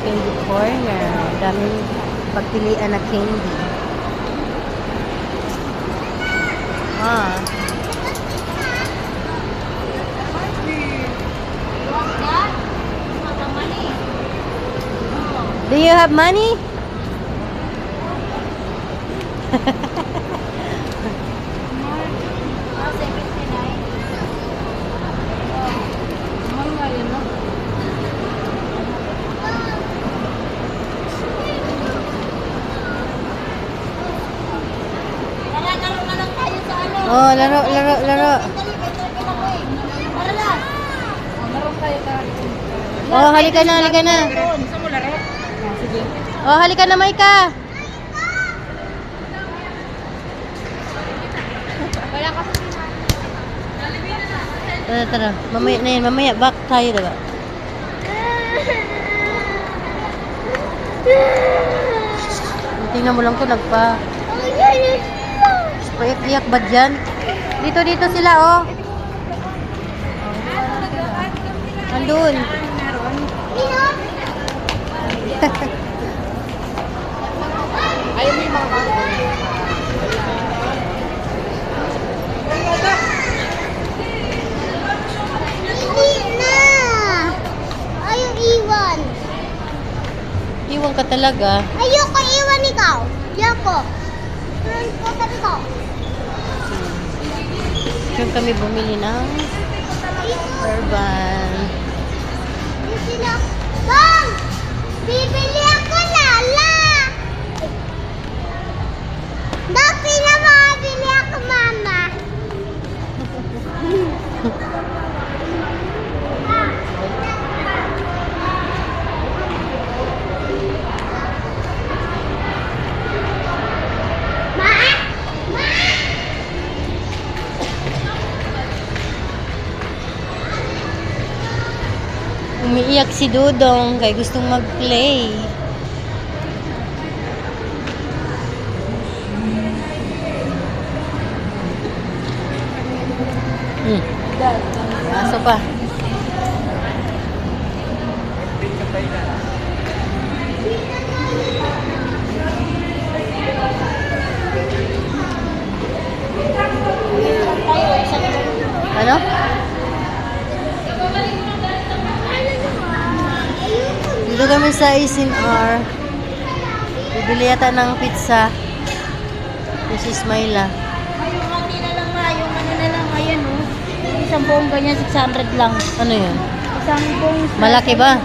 candy corner. Daming pagpilian na candy. Ah. Do you have money? Oh, laro. Oh, halika na. Oh, halika na, Maika. Tara. Mamaya na yan. Mamaya, back tayo, diba? Tingnan mo lang ko, Iyak ba dyan? Dito sila, oh. Andun. Ayaw mo yung mga Hindi na! Ayaw iwan. Iwan ka talaga. Ayoko iwan ikaw. Ayoko. Turan ko sabi ko. Diyan kami bumili ng Urban. Sila. Bang! Bibili ako lala! Dati na makabili ako, mama. Umiiyak si Dudong kay gustong mag-play. Aso pa. Ano? Dito kami sa SNR. Bibili yata ng pizza. This is Myla. yung konti na lang nga, yung ano na lang, ayan oh. Isang buong ganyan, 600 lang. Ano yun? Isang buong Malaki ba?